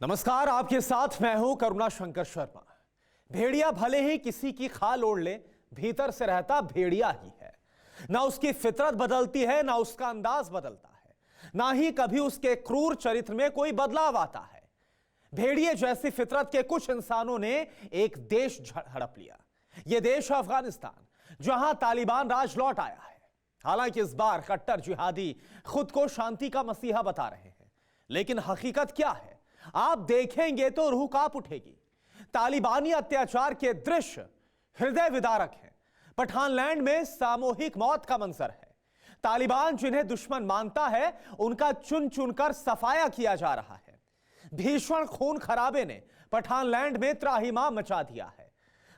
नमस्कार, आपके साथ मैं हूं करुणा शंकर शर्मा। भेड़िया भले ही किसी की खाल ओढ़ ले, भीतर से रहता भेड़िया ही है। ना उसकी फितरत बदलती है, ना उसका अंदाज बदलता है, ना ही कभी उसके क्रूर चरित्र में कोई बदलाव आता है। भेड़िए जैसी फितरत के कुछ इंसानों ने एक देश हड़प लिया। यह देश है अफगानिस्तान, जहां तालिबान राज लौट आया है। हालांकि इस बार कट्टर जिहादी खुद को शांति का मसीहा बता रहे हैं, लेकिन हकीकत क्या है आप देखेंगे तो रूह कांप उठेगी। तालिबानी अत्याचार के दृश्य हृदय विदारक हैं। पठानलैंड में सामूहिक मौत का मंजर है। तालिबान जिन्हें दुश्मन मानता है, उनका चुन चुनकर सफाया किया जा रहा है। भीषण खून खराबे ने पठानलैंड में त्राहिमाम मचा दिया है।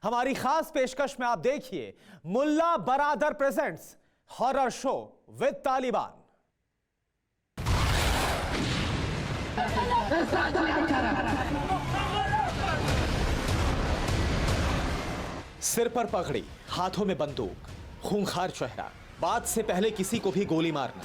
हमारी खास पेशकश में आप देखिए Mullah Baradar presents horror show with Taliban. सिर पर पगड़ी, हाथों में बंदूक, खूंखार चेहरा, बात से पहले किसी को भी गोली मारना,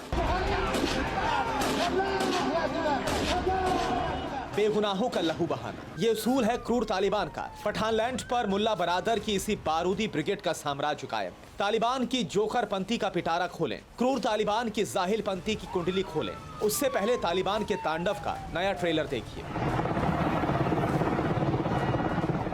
बेगुनाहों का लहू बहाना, ये उसूल है क्रूर तालिबान का। पठानलैंड पर मुल्ला बरादर की इसी बारूदी ब्रिगेड का साम्राज्य कायम। तालिबान की जोकर पंथी का पिटारा खोलें, क्रूर तालिबान की जाहिल पंथी की कुंडली खोलें। उससे पहले तालिबान के तांडव का नया ट्रेलर देखिए।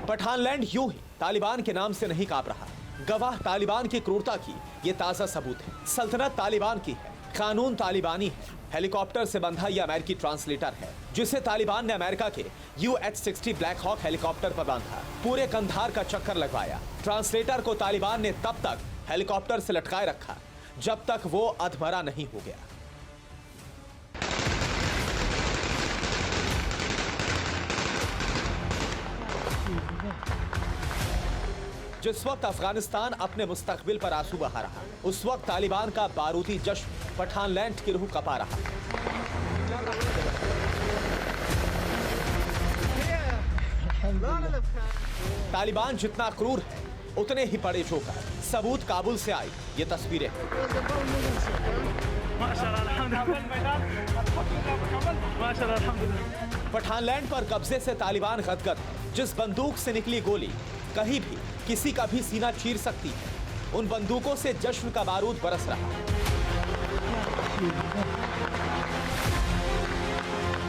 पठानलैंड यूं ही तालिबान के नाम से नहीं कांप रहा। गवाह तालिबान की क्रूरता की ये ताजा सबूत है। सल्तनत तालिबान की है, कानून तालिबानी है। हेलीकॉप्टर से बंधा यह अमेरिकी ट्रांसलेटर है, जिसे तालिबान ने अमेरिका के UH-60 ब्लैक हॉक हेलीकॉप्टर पर बांधा, पूरे कंधार का चक्कर लगवाया। ट्रांसलेटर को तालिबान ने तब तक हेलीकॉप्टर से लटकाए रखा जब तक वो अधमरा नहीं हो गया। जिस वक्त अफगानिस्तान अपने मुस्तकबिल पर आंसू बहा रहा, उस वक्त तालिबान का बारूदी जश्न पठानलैंड की रूह कपा रहा। तालिबान जितना क्रूर है, उतने ही बड़े जोकर। सबूत काबुल से आई ये तस्वीरें। पठानलैंड पर कब्जे से तालिबान गदगद है। जिस बंदूक से निकली गोली कहीं भी किसी का भी सीना चीर सकती है, उन बंदूकों से जश्न का बारूद बरस रहा।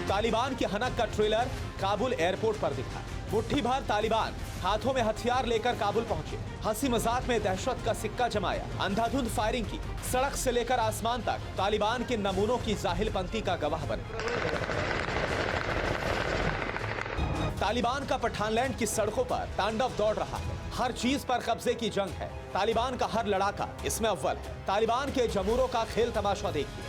तालिबान के हनक का ट्रेलर काबुल एयरपोर्ट पर दिखा। मुट्ठी भर तालिबान हाथों में हथियार लेकर काबुल पहुंचे। हंसी मजाक में दहशत का सिक्का जमाया, अंधाधुंध फायरिंग की। सड़क से लेकर आसमान तक तालिबान के नमूनों की जाहिलपंती का गवाह बने। तालिबान का पठानलैंड की सड़कों पर तांडव दौड़ रहा है। हर चीज पर कब्जे की जंग है। तालिबान का हर लड़ाका इसमें अव्वल है। तालिबान के जमूरों का खेल तमाशा देखिए।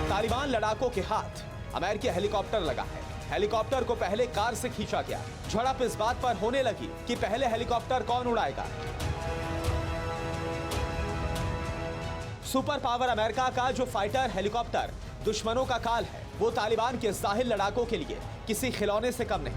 तालिबान लड़ाकों के हाथ अमेरिकी हेलीकॉप्टर लगा है। हेलीकॉप्टर को पहले कार से खींचा गया। झड़प इस बात पर होने लगी कि पहले हेलीकॉप्टर कौन उड़ाएगा। सुपर पावर अमेरिका का जो फाइटर हेलीकॉप्टर दुश्मनों का काल है, वो तालिबान के जाहिल लड़ाकों के लिए किसी खिलौने से कम नहीं।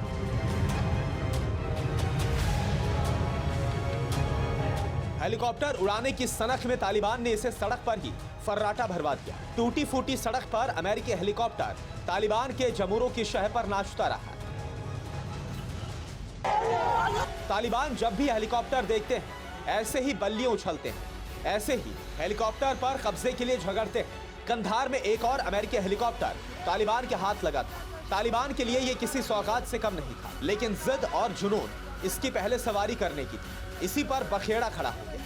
हेलीकॉप्टर उड़ाने की सनक में तालिबान ने इसे सड़क पर ही फर्राटा भरवा दिया। टूटी फूटी सड़क पर अमेरिकी हेलीकॉप्टर तालिबान के जमूरों की शह पर नाचता रहा। तालिबान जब भी हेलीकॉप्टर देखते हैं, ऐसे ही बल्लियां उछलते हैं, ऐसे ही हेलीकॉप्टर पर कब्जे के लिए झगड़ते हैं। कंधार में एक और अमेरिकी हेलीकॉप्टर तालिबान के हाथ लगा था। तालिबान के लिए यह किसी सौगात से कम नहीं था, लेकिन जिद और जुनून इसकी पहले सवारी करने की थी। इसी पर बखेड़ा खड़ा हो गया।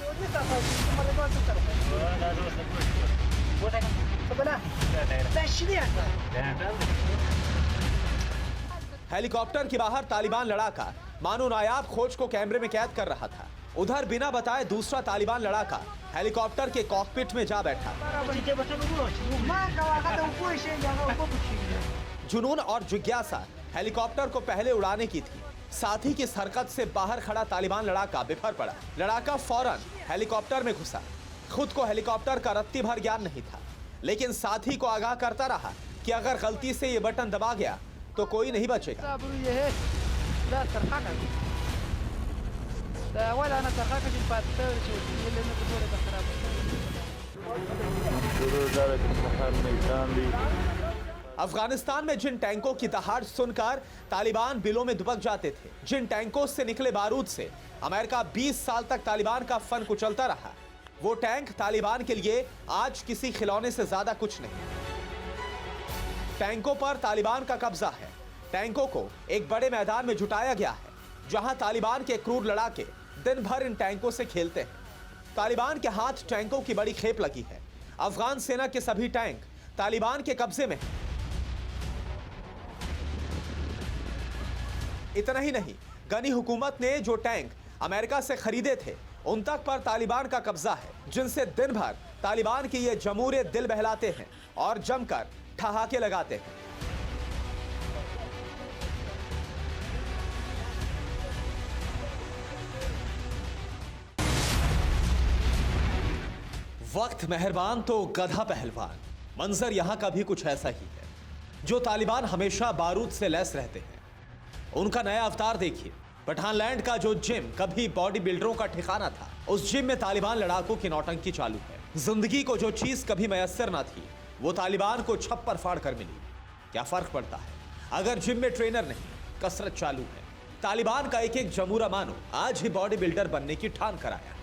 हेलीकॉप्टर के बाहर तालिबान लड़ाका मानो नायाब खोज को कैमरे में कैद कर रहा था। उधर बिना बताए दूसरा तालिबान लड़ाका हेलीकॉप्टर के कॉकपिट में जा बैठा। जुनून और जिज्ञासा हेलीकॉप्टर को पहले उड़ाने की थी। साथी की हरकत से बाहर खड़ा तालिबान लड़ाका बिफर पड़ा। लड़ाका फौरन हेलीकॉप्टर में घुसा। खुद को हेलीकॉप्टर का रत्ती भर ज्ञान नहीं था, लेकिन साथी को आगाह करता रहा कि अगर गलती से ये बटन दबा गया तो कोई नहीं बचेगा। अफगानिस्तान में जिन टैंकों की दहाड़ सुनकर तालिबान बिलों में दुबक जाते थे, जिन टैंकों से निकले बारूद से अमेरिका 20 साल तक तालिबान का फन कुचलता रहा, वो टैंक तालिबान के लिए आज किसी खिलौने से ज्यादा कुछ नहीं। टैंकों पर तालिबान का कब्जा है। टैंकों को एक बड़े मैदान में जुटाया गया है, जहां तालिबान के क्रूर लड़ाके दिन भर इन टैंकों से खेलते हैं। तालिबान के हाथ टैंकों की बड़ी खेप लगी है। अफगान सेना के सभी टैंक तालिबान के कब्जे में हैं। इतना ही नहीं, गनी हुकूमत ने जो टैंक अमेरिका से खरीदे थे, उन तक पर तालिबान का कब्जा है, जिनसे दिन भर तालिबान के ये जमूरे दिल बहलाते हैं और जमकर ठहाके लगाते हैं। वक्त मेहरबान तो गधा पहलवान। मंजर यहां का भी कुछ ऐसा ही है। जो तालिबान हमेशा बारूद से लैस रहते हैं, उनका नया अवतार देखिए। पठानलैंड का जो जिम कभी बॉडी बिल्डरों का ठिकाना था, उस जिम में तालिबान लड़ाकों की नौटंकी चालू है। जिंदगी को जो चीज कभी मयस्सर ना थी, वो तालिबान को छप्पर फाड़ कर मिली। क्या फर्क पड़ता है अगर जिम में ट्रेनर नहीं, कसरत चालू है। तालिबान का एक एक जमूरा मानो आज ही बॉडी बिल्डर बनने की ठान कर आया।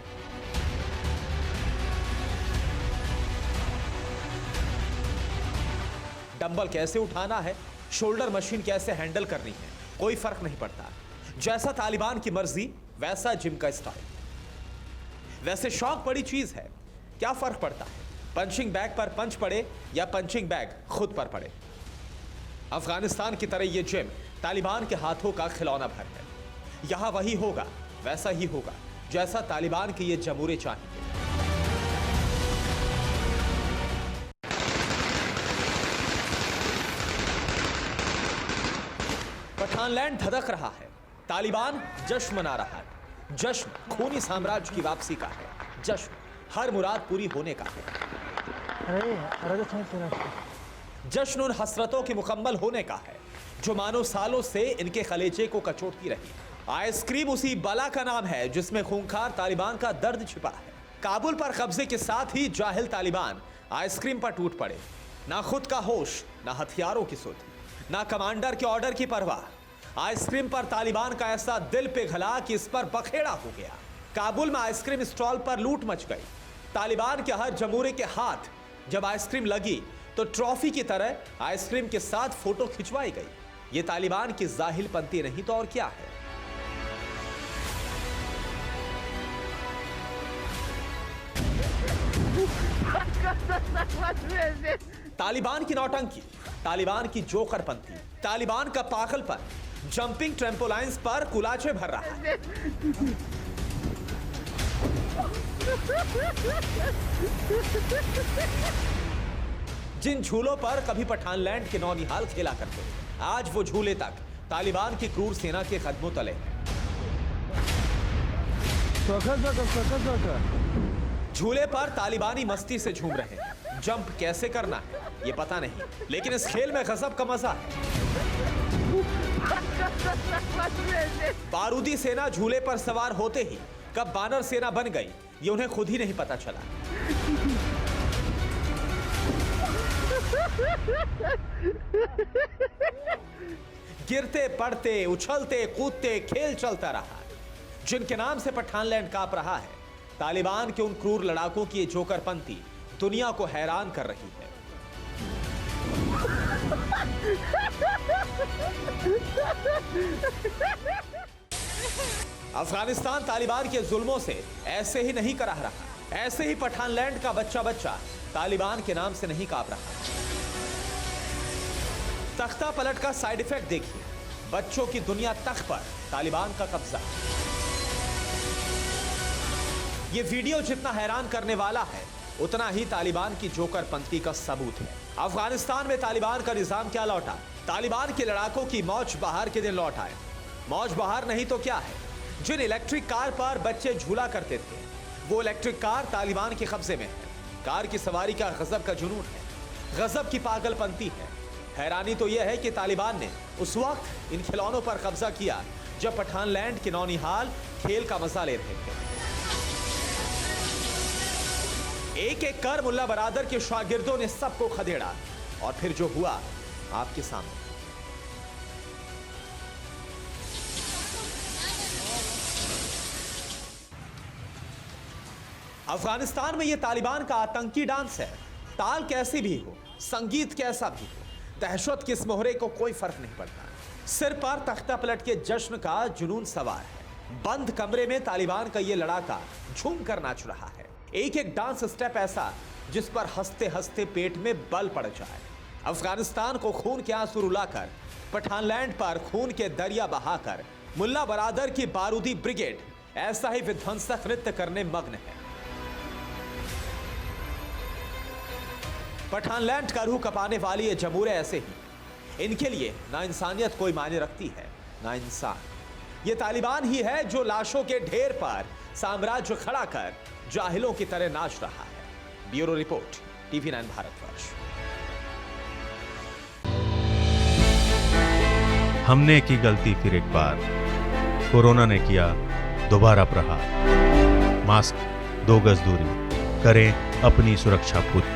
डंबल कैसे उठाना है, शोल्डर मशीन कैसे हैंडल करनी है, कोई फर्क नहीं पड़ता। जैसा तालिबान की मर्जी, वैसा जिम का स्टाइल। वैसे शौक बड़ी चीज है, क्या फर्क पड़ता है पंचिंग बैग पर पंच पड़े या पंचिंग बैग खुद पर पड़े। अफगानिस्तान की तरह यह जिम तालिबान के हाथों का खिलौना भर है। यहां वही होगा, वैसा ही होगा जैसा तालिबान के ये जमूरे चाहेंगे। पठानलैंड धधक रहा है, तालिबान जश्न मना रहा है। जश्न खूनी साम्राज्य की वापसी का है, जश्न हर मुराद पूरी होने का है, जश्न उन हसरतों के मुकम्मल होने का है जो मानो सालों से इनके खलेजे को कचोटती रही। आइसक्रीम उसी बला का नाम है जिसमें खूंखार तालिबान का दर्द छिपा है। काबुल पर कब्जे के साथ ही जाहिल तालिबान आइसक्रीम पर टूट पड़े। ना खुद का होश, ना हथियारों की सुध, ना कमांडर के ऑर्डर की परवाह। आइसक्रीम पर तालिबान का ऐसा दिल पिघला कि इस पर बखेड़ा हो गया। काबुल में आइसक्रीम स्टॉल पर लूट मच गई। तालिबान के हर जमूरे के हाथ जब आइसक्रीम लगी तो ट्रॉफी की तरह आइसक्रीम के साथ फोटो खिंचवाई गई। ये तालिबान की जाहिल पंती नहीं तो और क्या है। तालिबान की नौटंकी, तालिबान की जोकर पंती, तालिबान का पागलपन जंपिंग ट्रेम्पोलाइंस पर कुलाचे भर रहा है। जिन झूलों पर कभी पठानलैंड के नौनिहाल खेला करते थे, आज वो झूले तक तालिबान की क्रूर सेना के कदमों तले हैं। झूले पर तालिबानी मस्ती से झूम रहे हैं। जंप कैसे करना है ये पता नहीं, लेकिन इस खेल में गजब का मजा है। बारूदी सेना झूले पर सवार होते ही कब बानर सेना बन गई, ये उन्हें खुद ही नहीं पता चला। गिरते पड़ते, उछलते कूदते खेल चलता रहा। जिनके नाम से पठानलैंड कांप रहा है, तालिबान के उन क्रूर लड़ाकों की ये जोकरपंती दुनिया को हैरान कर रही है। अफगानिस्तान तालिबान के जुल्मों से ऐसे ही नहीं कराह रहा। ऐसे ही पठानलैंड का बच्चा बच्चा तालिबान के नाम से नहीं कांप रहा। तख्ता पलट का साइड इफेक्ट देखिए। बच्चों की दुनिया तक पर तालिबान का कब्जा। यह वीडियो जितना हैरान करने वाला है, उतना ही तालिबान की जोकरपंती का सबूत है। अफगानिस्तान में तालिबान का निजाम क्या लौटा? तालिबान के लड़ाकों की मौज बहार के दिन लौट आए। मौज बहार नहीं तो क्या है। जिन इलेक्ट्रिक कार पर बच्चे झूला करते थे, वो इलेक्ट्रिक कार तालिबान के कब्जे में है। कार की सवारी का गजब का जुनून है, गजब की पागलपंती है। हैरानी तो यह है कि तालिबान ने उस वक्त इन खिलौनों पर कब्जा किया जब पठानलैंड के नौनिहाल खेल का मजा ले रहे थे। एक एक कर मुल्ला बरादर के शागिर्दों ने सबको खदेड़ा और फिर जो हुआ आपके सामने। अफगानिस्तान में यह तालिबान का आतंकी डांस है। ताल कैसी भी हो, संगीत कैसा भी हो, दहशत किस मोहरे को कोई फर्क नहीं पड़ता। सिर पर तख्ता पलट के जश्न का जुनून सवार है। बंद कमरे में तालिबान का यह लड़ाका झूम कर नाच रहा है। एक एक डांस स्टेप ऐसा जिस पर हंसते हंसते पेट में बल पड़ जाए। अफगानिस्तान को खून के आंसू रुलाकर, पठानलैंड पर खून के दरिया बहाकर मुल्ला बरादर की बारूदी ब्रिगेड ऐसा ही विध्वंसक नृत्य करने मग्न है। पठानलैंड का रूह कपाने वाली ये जमूरे ऐसे ही, इनके लिए ना इंसानियत कोई मायने रखती है ना इंसान। ये तालिबान ही है जो लाशों के ढेर पर साम्राज्य खड़ा कर जाहिलों की तरह नाच रहा है। Bureau report, TV9 Bharatvarsh. हमने की गलती फिर एक बार, कोरोना ने किया दोबारा प्रहार। मास्क, 2 गज दूरी, करें अपनी सुरक्षा पूरी।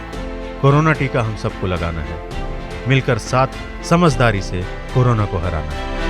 कोरोना टीका हम सबको लगाना है, मिलकर साथ समझदारी से कोरोना को हराना है।